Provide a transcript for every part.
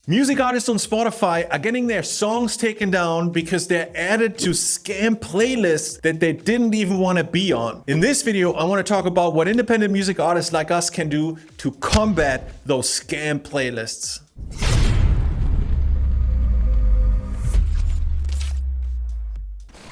Music artists on Spotify are getting their songs taken down because they're added to scam playlists that they didn't even want to be on. In this video, I want to talk about what independent music artists like us can do to combat those scam playlists.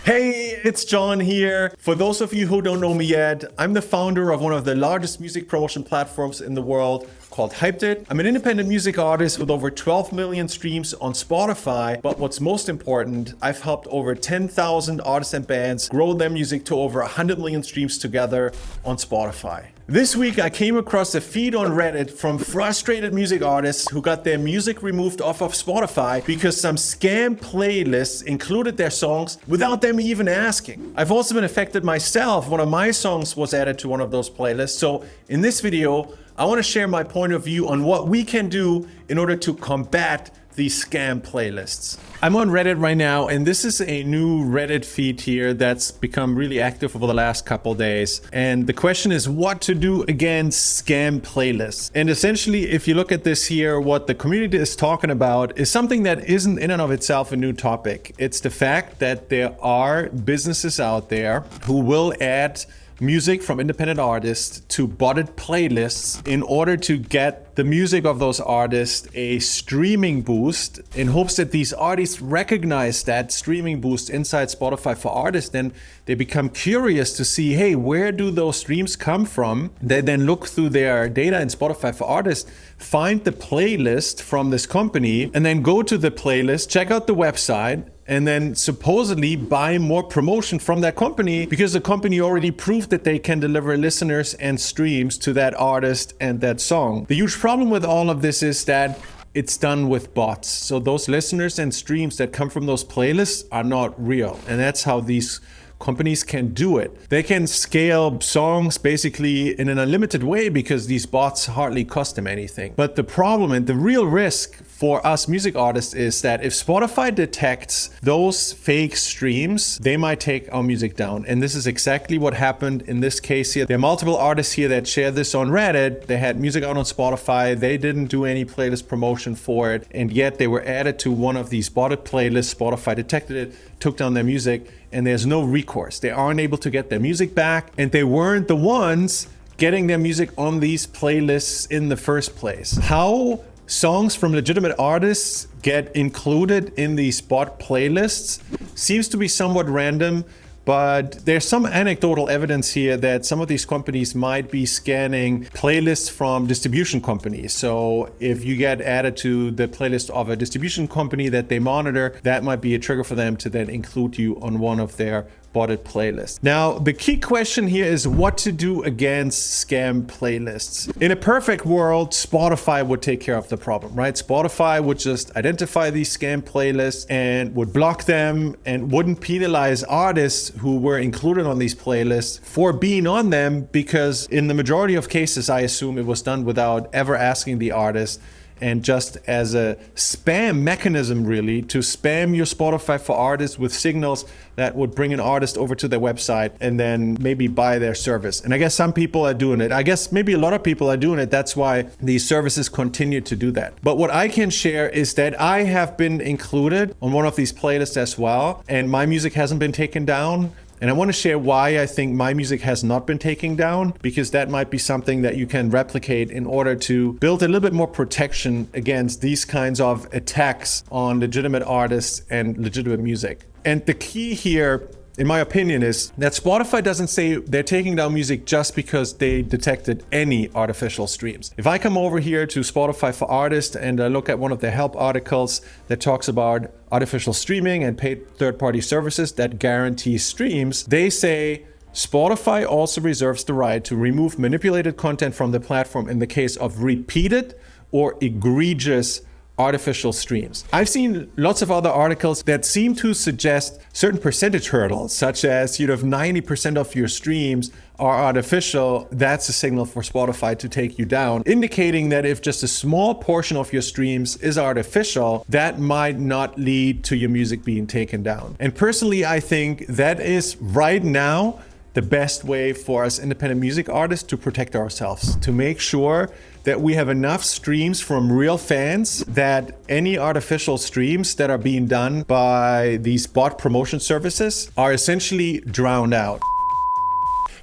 Hey, it's John here. For those of you who don't know me yet, I'm the founder of one of the largest music promotion platforms in the world called Hyped. I'm an independent music artist with over 12 million streams on Spotify, but what's most important, I've helped over 10,000 artists and bands grow their music to over 100 million streams together on Spotify. This week, I came across a feed on Reddit from frustrated music artists who got their music removed off of Spotify because some scam playlists included their songs without them even asking. I've also been affected myself. One of my songs was added to one of those playlists. So in this video, I want to share my point of view on what we can do in order to combat these scam playlists. I'm on Reddit right now, and this is a new Reddit feed here that's become really active over the last couple days. And the question is what to do against scam playlists. And essentially, if you look at this here, what the community is talking about is something that isn't in and of itself a new topic. It's the fact that there are businesses out there who will add music from independent artists to botted playlists in order to get the music of those artists a streaming boost in hopes that these artists recognize that streaming boost inside Spotify for artists. Then they become curious to see, hey, where do those streams come from? They then look through their data in Spotify for artists, find the playlist from this company, and then go to the playlist, check out the website, and then supposedly buy more promotion from that company because the company already proved that they can deliver listeners and streams to that artist and that song. The huge problem with all of this is that it's done with bots. So those listeners and streams that come from those playlists are not real. And that's how these companies can do it. They can scale songs basically in an unlimited way because these bots hardly cost them anything. But the problem and the real risk for us music artists is that if Spotify detects those fake streams, they might take our music down. And this is exactly what happened in this case here. There are multiple artists here that share this on Reddit. They had music out on Spotify. They didn't do any playlist promotion for it. And yet they were added to one of these botted playlists. Spotify detected it, took down their music, and there's no recourse. They aren't able to get their music back. And they weren't the ones getting their music on these playlists in the first place. How songs from legitimate artists get included in these bot playlists seems to be somewhat random, but there's some anecdotal evidence here that some of these companies might be scanning playlists from distribution companies. So if you get added to the playlist of a distribution company that they monitor, that might be a trigger for them to then include you on one of their botted playlists. Now, the key question here is what to do against scam playlists. In a perfect world, Spotify would take care of the problem, right? Spotify would just identify these scam playlists and would block them and wouldn't penalize artists who were included on these playlists for being on them because in the majority of cases, I assume it was done without ever asking the artist and just as a spam mechanism really to spam your Spotify for artists with signals that would bring an artist over to their website and then maybe buy their service. And I guess some people are doing it. I guess maybe a lot of people are doing it. That's why these services continue to do that. But what I can share is that I have been included on one of these playlists as well, and my music hasn't been taken down. And I want to share why I think my music has not been taken down, because that might be something that you can replicate in order to build a little bit more protection against these kinds of attacks on legitimate artists and legitimate music. And the key here, in my opinion, is that Spotify doesn't say they're taking down music just because they detected any artificial streams. If I come over here to Spotify for Artists and I look at one of their help articles that talks about artificial streaming and paid third-party services that guarantee streams, they say Spotify also reserves the right to remove manipulated content from the platform in the case of repeated or egregious artificial streams. I've seen lots of other articles that seem to suggest certain percentage hurdles, such as, 90% of your streams are artificial. That's a signal for Spotify to take you down, indicating that if just a small portion of your streams is artificial, that might not lead to your music being taken down. And personally, I think that is right now the best way for us independent music artists to protect ourselves, to make sure that we have enough streams from real fans that any artificial streams that are being done by these bot promotion services are essentially drowned out.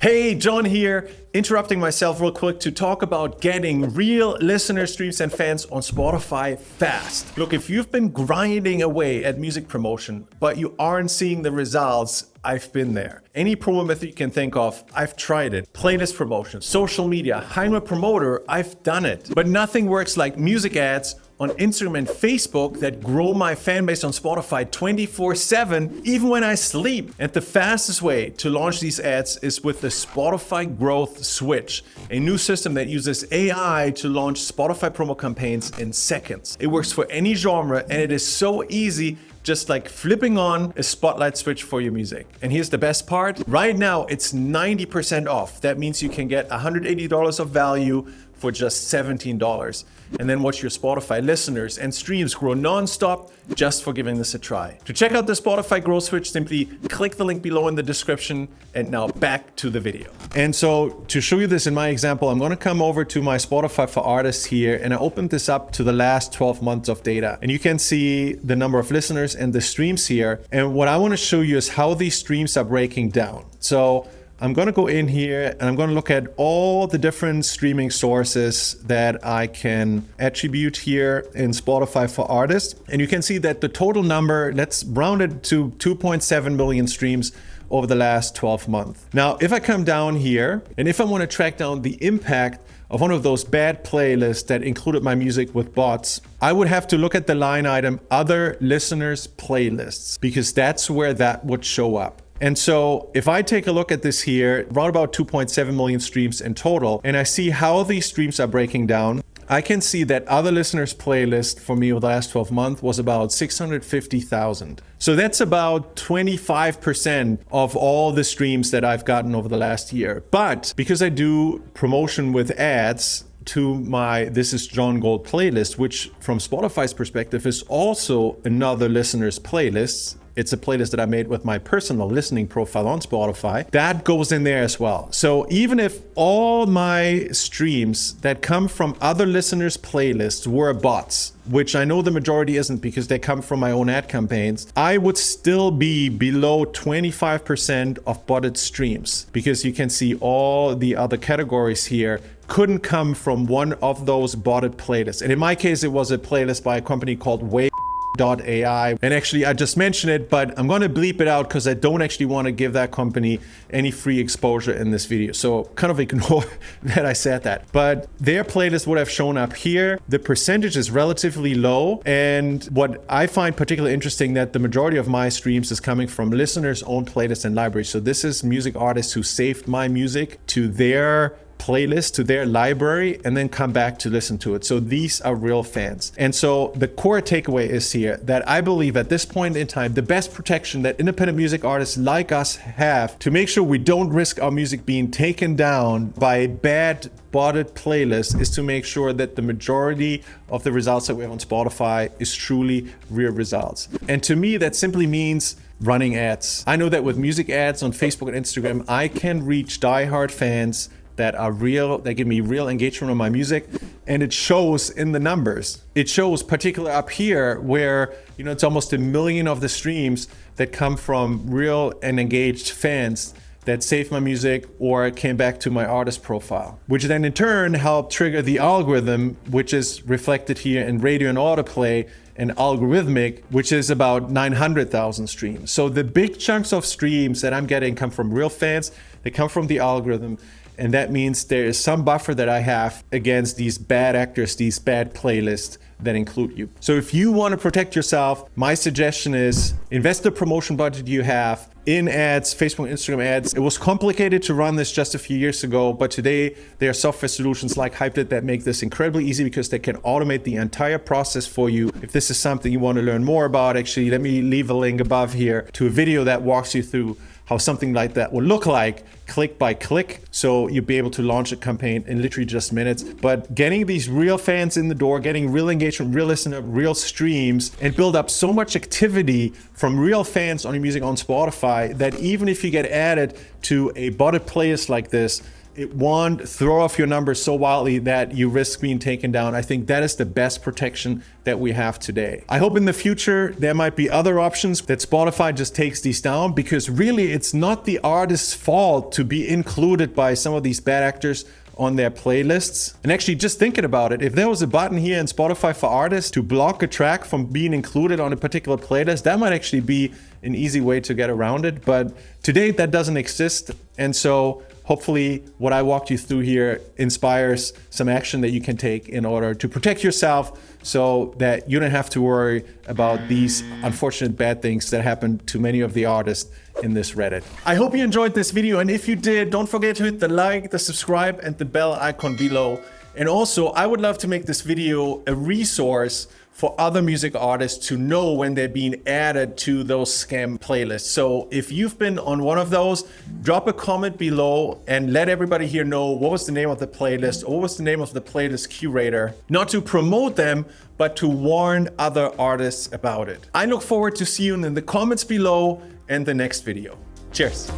Hey, John here, interrupting myself real quick to talk about getting real listener streams and fans on Spotify fast. Look, if you've been grinding away at music promotion, but you aren't seeing the results, I've been there. Any promo method you can think of, I've tried it. Playlist promotion, social media, hiring a promoter, I've done it. But nothing works like music ads on Instagram and Facebook that grow my fan base on Spotify 24/7, even when I sleep. And the fastest way to launch these ads is with the Spotify Growth Switch, a new system that uses AI to launch Spotify promo campaigns in seconds. It works for any genre and it is so easy, just like flipping on a spotlight switch for your music. And here's the best part. Right now, it's 90% off. That means you can get $180 of value for just $17. And then watch your Spotify listeners and streams grow nonstop just for giving this a try. To check out the Spotify Growth Switch, simply click the link below in the description. And now back to the video. And so to show you this in my example, I'm gonna come over to my Spotify for Artists here, and I opened this up to the last 12 months of data. And you can see the number of listeners and the streams here. And what I wanna show you is how these streams are breaking down. So I'm gonna go in here and I'm gonna look at all the different streaming sources that I can attribute here in Spotify for Artists. And you can see that the total number, let's round it to 2.7 million streams over the last 12 months. Now, if I come down here and if I wanna track down the impact of one of those bad playlists that included my music with bots, I would have to look at the line item, other listeners' playlists, because that's where that would show up. And so if I take a look at this here, around about 2.7 million streams in total, and I see how these streams are breaking down, I can see that other listeners' playlist for me over the last 12 months was about 650,000. So that's about 25% of all the streams that I've gotten over the last year. But because I do promotion with ads to my This Is John Gold playlist, which from Spotify's perspective is also another listener's playlist. It's a playlist that I made with my personal listening profile on Spotify. That goes in there as well. So even if all my streams that come from other listeners' playlists were bots, which I know the majority isn't because they come from my own ad campaigns, I would still be below 25% of botted streams, because you can see all the other categories here couldn't come from one of those botted playlists. And in my case, it was a playlist by a company called Wave.ai. And actually, I just mentioned it, but I'm going to bleep it out because I don't actually want to give that company any free exposure in this video. So kind of ignore that I said that. But their playlist would have shown up here. The percentage is relatively low. And what I find particularly interesting, that the majority of my streams is coming from listeners' own playlists and libraries. So this is music artists who saved my music to their playlist, to their library, and then come back to listen to it. So these are real fans. And so the core takeaway is here that I believe at this point in time, the best protection that independent music artists like us have to make sure we don't risk our music being taken down by bad botted playlists is to make sure that the majority of the results that we have on Spotify is truly real results. And to me, that simply means running ads. I know that with music ads on Facebook and Instagram, I can reach diehard fans that are real, that give me real engagement on my music, and it shows in the numbers. It shows particularly up here where, you know, it's almost 1 million of the streams that come from real and engaged fans that saved my music or came back to my artist profile, which then in turn helped trigger the algorithm, which is reflected here in radio and autoplay, and algorithmic, which is about 900,000 streams. So the big chunks of streams that I'm getting come from real fans, they come from the algorithm. And that means there is some buffer that I have against these bad actors, these bad playlists that include you. So if you want to protect yourself, my suggestion is invest the promotion budget you have in ads, Facebook and Instagram ads. It was complicated to run this just a few years ago, but today there are software solutions like Hyped that make this incredibly easy because they can automate the entire process for you. If this is something you want to learn more about, actually, let me leave a link above here to a video that walks you through how something like that will look like click by click. So you'll be able to launch a campaign in literally just minutes. But getting these real fans in the door, getting real engagement, real listener, real streams, and build up so much activity from real fans on your music on Spotify that even if you get added to a botted playlist like this, it won't throw off your numbers so wildly that you risk being taken down. I think that is the best protection that we have today. I hope in the future there might be other options that Spotify just takes these down, because really it's not the artist's fault to be included by some of these bad actors on their playlists. And actually, just thinking about it, if there was a button here in Spotify for artists to block a track from being included on a particular playlist, that might actually be an easy way to get around it. But to date, that doesn't exist. And so hopefully what I walked you through here inspires some action that you can take in order to protect yourself, so that you don't have to worry about these unfortunate bad things that happen to many of the artists in this Reddit. I hope you enjoyed this video, and if you did, don't forget to hit the like, the subscribe, and the bell icon below. And also, I would love to make this video a resource for other music artists to know when they're being added to those scam playlists. So if you've been on one of those, drop a comment below and let everybody here know what was the name of the playlist, or what was the name of the playlist curator, not to promote them, but to warn other artists about it. I look forward to seeing you in the comments below and the next video. Cheers.